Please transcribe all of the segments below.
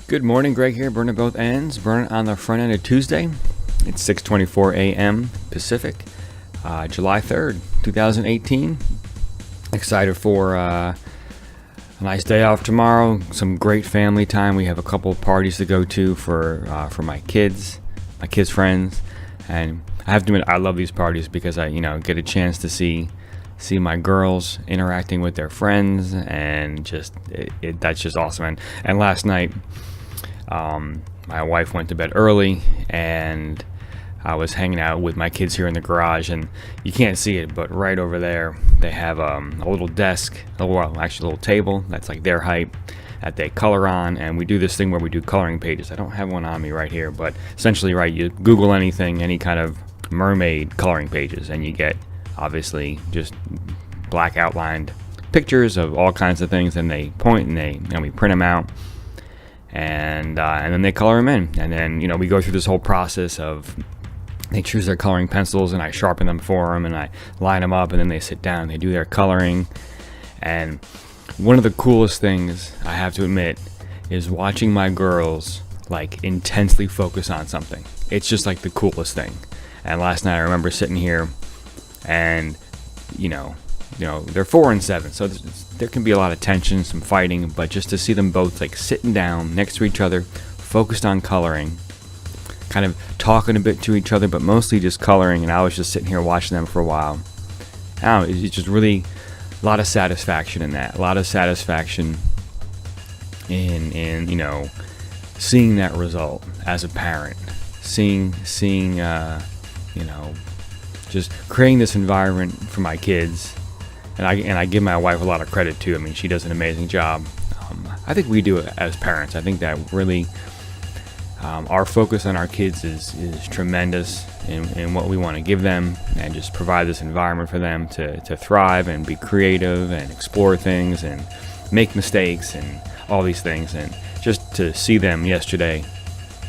Good morning, Greg here, burning both ends, burning on the front end of Tuesday. It's 6:24 a.m. Pacific, July 3rd, 2018. Excited for a nice day off tomorrow, some great family time. We have a couple of parties to go to for my kids' friends, and I have to admit I love these parties because I get a chance to see my girls interacting with their friends, and that's just awesome. And last night, my wife went to bed early, and I was hanging out with my kids here in the garage, and you can't see it, but right over there they have a little desk, a little table that's like their height that they color on, and we do this thing where we do coloring pages. I don't have one on me right here, but essentially, right, you Google anything, any kind of mermaid coloring pages, and you get obviously just black outlined pictures of all kinds of things, and they point and we print them out. And then they color them in, and then we go through this whole process of they choose their coloring pencils, and I sharpen them for them, and I line them up, and then they sit down and they do their coloring. And one of the coolest things, I have to admit, is watching my girls like intensely focus on something. It's just like the coolest thing. And last night I remember sitting here, and they're 4 and 7, so there can be a lot of tension, some fighting, but just to see them both like sitting down next to each other, focused on coloring, kind of talking a bit to each other, but mostly just coloring, and I was just sitting here watching them for a while. It's just really a lot of satisfaction in that, a lot of satisfaction in seeing that result as a parent, seeing just creating this environment for my kids. And I give my wife a lot of credit too. I mean, she does an amazing job. I think we do it as parents. I think that really our focus on our kids is tremendous in what we want to give them, and just provide this environment for them to thrive and be creative and explore things and make mistakes and all these things. And just to see them yesterday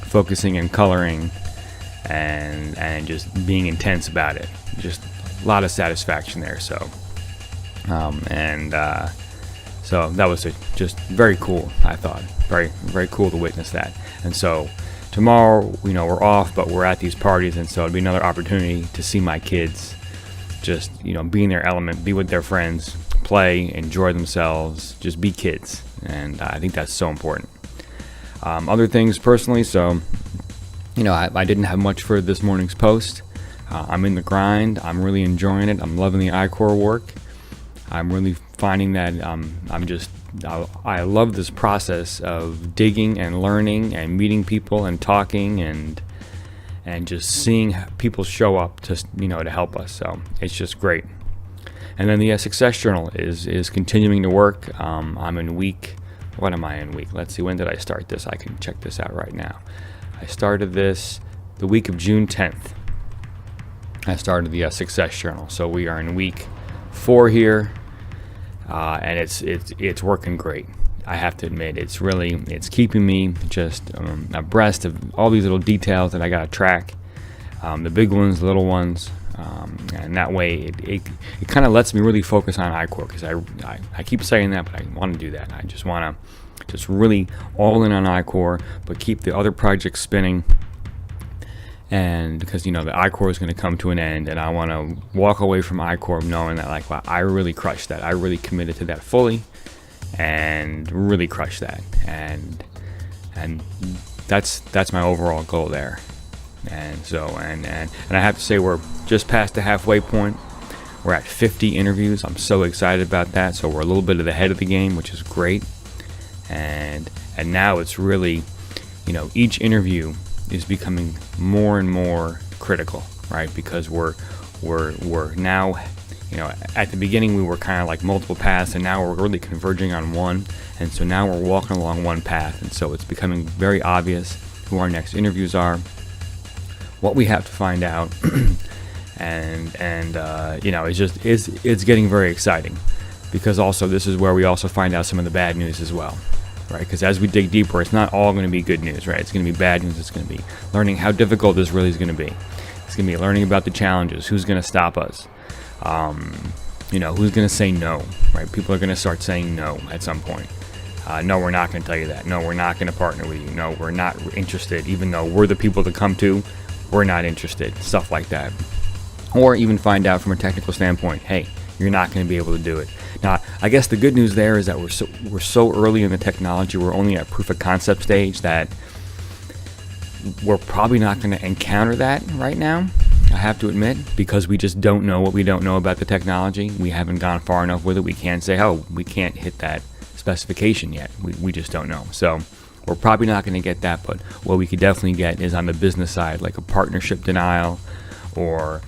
focusing and coloring and just being intense about it, just a lot of satisfaction there. So so that was just very cool. I thought very, very cool to witness that. And so tomorrow, we're off, but we're at these parties, and so it'll be another opportunity to see my kids just be in their element, be with their friends, play, enjoy themselves, just be kids. And I think that's so important. Other things personally, so I didn't have much for this morning's post. I'm in the grind. I'm really enjoying it. I'm loving the iCore work. I'm really finding that I love this process of digging and learning and meeting people and talking and just seeing people show up to help us. So it's just great. And then the success journal is continuing to work. I'm in week. What am I in week? Let's see. When did I start this? I can check this out right now. I started this the week of June 10th. I started the success journal. So we are in week 4 here, and it's working great. I have to admit, it's keeping me just abreast of all these little details that I got to track, the big ones, the little ones, and that way it kind of lets me really focus on iCore, because I keep saying that, but I want to do that. I just want to just really all in on iCore, but keep the other projects spinning. And because the iCore is going to come to an end, and I want to walk away from iCore knowing that wow, I really crushed that. I really committed to that fully, and really crushed that. And that's my overall goal there. And so and I have to say, we're just past the halfway point. We're at 50 interviews. I'm so excited about that. So we're a little bit ahead of the game, which is great. And now it's really, each interview is becoming more and more critical, right? Because we're now, at the beginning we were kind of like multiple paths, and now we're really converging on one. And so now we're walking along one path, and so it's becoming very obvious who our next interviews are, what we have to find out, and it's getting very exciting, because also this is where we also find out some of the bad news as well. Right, because as we dig deeper, it's not all going to be good news, right? It's going to be bad news. It's going to be learning how difficult this really is going to be. It's going to be learning about the challenges. Who's going to stop us? Who's going to say no, right? People are going to start saying no at some point. No, we're not going to tell you that. No, we're not going to partner with you. No, we're not interested. Even though we're the people to come to, we're not interested. Stuff like that. Or even find out from a technical standpoint, hey, you're not going to be able to do it. Now, I guess the good news there is that we're so early in the technology, we're only at proof of concept stage, that we're probably not going to encounter that right now, I have to admit, because we just don't know what we don't know about the technology. We haven't gone far enough with it. We can't say, oh, we can't hit that specification yet. We just don't know. So we're probably not going to get that, but what we could definitely get is on the business side, like a partnership denial, or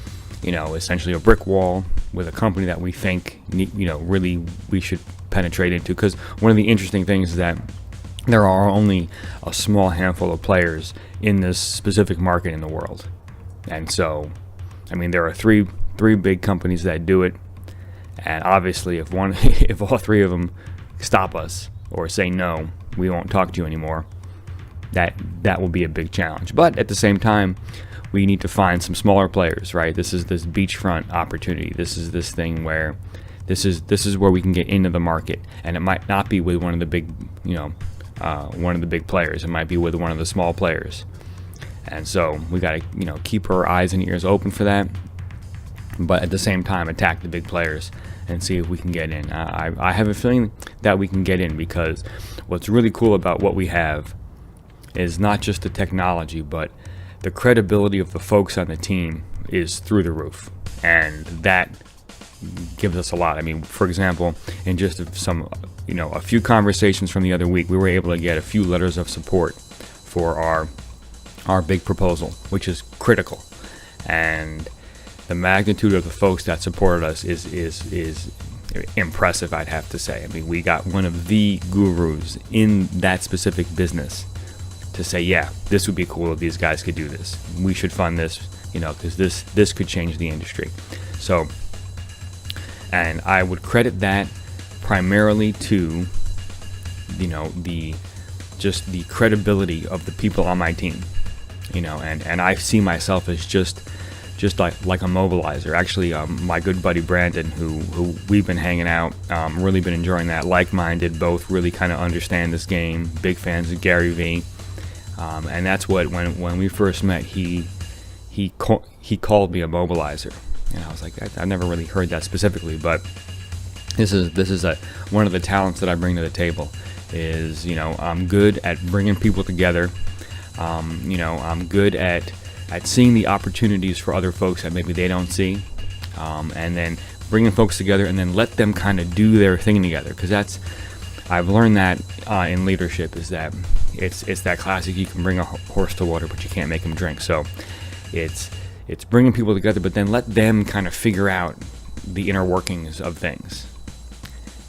essentially a brick wall with a company that we think really we should penetrate into. Because one of the interesting things is that there are only a small handful of players in this specific market in the world. And so, there are three big companies that do it, and obviously if all three of them stop us or say no, we won't talk to you anymore, that will be a big challenge. But at the same time, we need to find some smaller players, right? This is this beachfront opportunity. This is this thing where this is where we can get into the market, and it might not be with one of the big players. It might be with one of the small players. And so we got to keep our eyes and ears open for that, but at the same time attack the big players and see if we can get in. I have a feeling that we can get in, because what's really cool about what we have is not just the technology, but the credibility of the folks on the team is through the roof, and that gives us a lot. For example, in just a few conversations from the other week, we were able to get a few letters of support for our big proposal, which is critical. And the magnitude of the folks that supported us is impressive, I'd have to say. We got one of the gurus in that specific business to say, yeah, this would be cool if these guys could do this. We should fund this, because this could change the industry. So, and I would credit that primarily to, the credibility of the people on my team. And I see myself as just like a mobilizer. Actually, my good buddy Brandon, who we've been hanging out, really been enjoying that. Like-minded, both really kind of understand this game. Big fans of Gary Vee, and that's what when we first met, he called me a mobilizer, and I was like, I've never really heard that specifically, but this is one of the talents that I bring to the table. Is I'm good at bringing people together. I'm good at seeing the opportunities for other folks that maybe they don't see, and then bringing folks together and then let them kind of do their thing together. Because I've learned that in leadership, is that it's that classic, you can bring a horse to water but you can't make him drink. So it's bringing people together, but then let them kind of figure out the inner workings of things,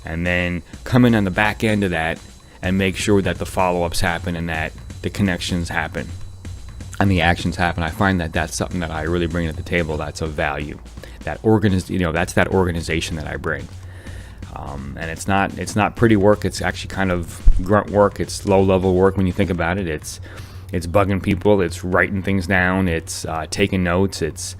and then come in on the back end of that and make sure that the follow-ups happen and that the connections happen and the actions happen. I find that that's something that I really bring to the table. That's of value. That's that organization that I bring. And it's not pretty work. It's actually kind of grunt work. It's low-level work when you think about it. It's bugging people. It's writing things down. It's taking notes. It's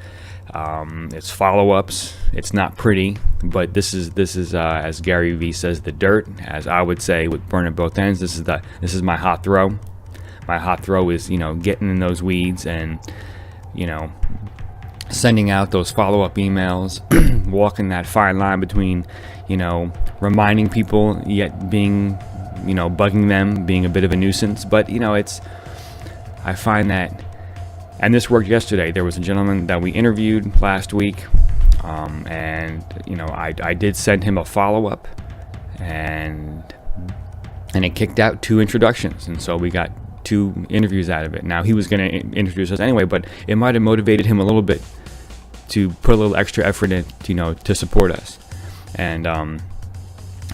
follow-ups. It's not pretty, but this is as Gary Vee says, the dirt. As I would say, with burn at both ends. This is my hot throw. My hot throw is, getting in those weeds and, sending out those follow-up emails, walking that fine line between, reminding people yet being, bugging them, being a bit of a nuisance. But, I find that, and this worked yesterday. There was a gentleman that we interviewed last week, and, I did send him a follow-up, and it kicked out 2 introductions, and so we got 2 interviews out of it. Now, he was going to introduce us anyway, but it might have motivated him a little bit to put a little extra effort in, to support us. And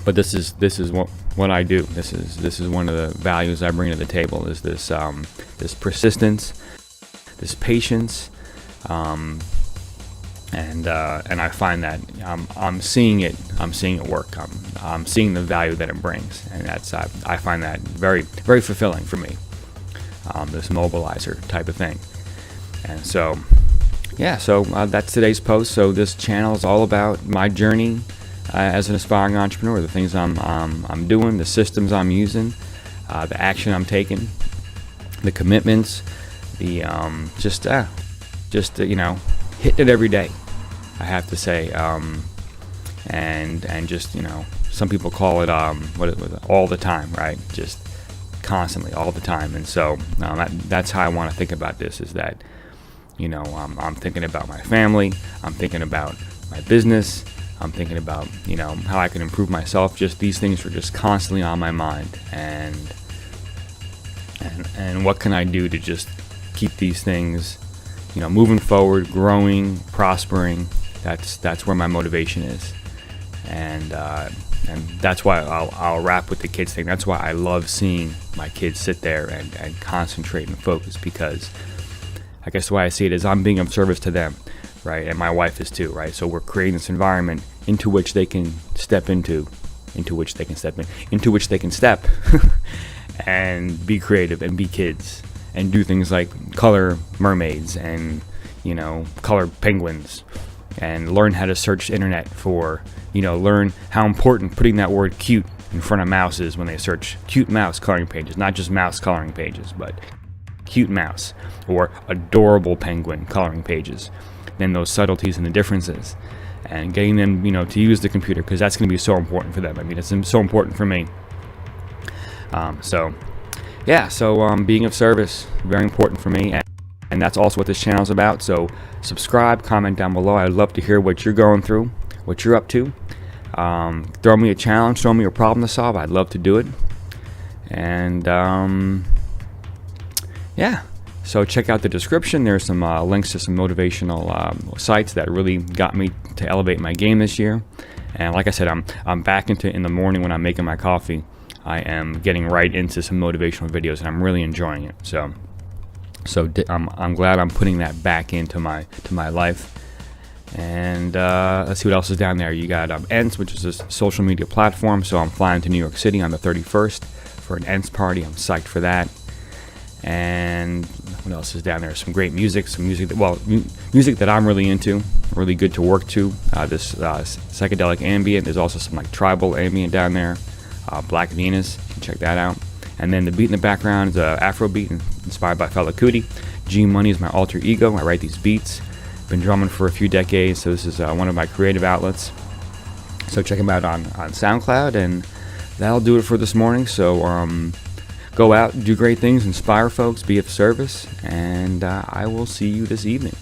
but this is what I do. This is one of the values I bring to the table, is this persistence, this patience, and I find that I'm seeing it work. I'm seeing the value that it brings, and I find that very, very fulfilling for me. This mobilizer type of thing. And so that's today's post. So this channel is all about my journey, as an aspiring entrepreneur. The things I'm doing, the systems I'm using, the action I'm taking, the commitments, the hitting it every day, I have to say, and just some people call it all the time, right? Just constantly, all the time. And so that's how I want to think about this. Is that I'm thinking about my family, I'm thinking about my business, I'm thinking about how I can improve myself. Just these things are just constantly on my mind, and what can I do to just keep these things moving forward, growing, prospering. That's where my motivation is, and that's why I'll wrap with the kids thing. That's why I love seeing my kids sit there and concentrate and focus, because I guess the way I see it is I'm being of service to them, right? And my wife is too, right? So we're creating this environment into which they can step into which they can step and be creative and be kids and do things like color mermaids and color penguins, and learn how to search the internet for learn how important putting that word cute in front of mouse is when they search cute mouse coloring pages, not just mouse coloring pages, but cute mouse or adorable penguin coloring pages. Then those subtleties and the differences, and getting them to use the computer, because that's going to be so important for them. I mean, it's so important for me. So being of service, very important for me, and that's also what this channel is about. So subscribe, comment down below. I'd love to hear what you're going through, what you're up to. Throw me a challenge, throw me a problem to solve. I'd love to do it. And so check out the description. There's some links to some motivational sites that really got me to elevate my game this year. And like I said, I'm back in the morning when I'm making my coffee. I am getting right into some motivational videos, and I'm really enjoying it. So I'm glad I'm putting that back into my life. And let's see what else is down there. You got ENTS, which is a social media platform. So I'm flying to New York City on the 31st for an ENTS party. I'm psyched for that. And what else is down there? Some great music, music that I'm really into, really good to work to. This psychedelic ambient. There's also some like tribal ambient down there. Black Venus, you can check that out. And then the beat in the background is Afro beat inspired by Fela Kuti. G Money is my alter ego. I write these beats. Been drumming for a few decades, so this is one of my creative outlets. So check them out on SoundCloud, and that'll do it for this morning. So go out, do great things, inspire folks, be of service, and I will see you this evening.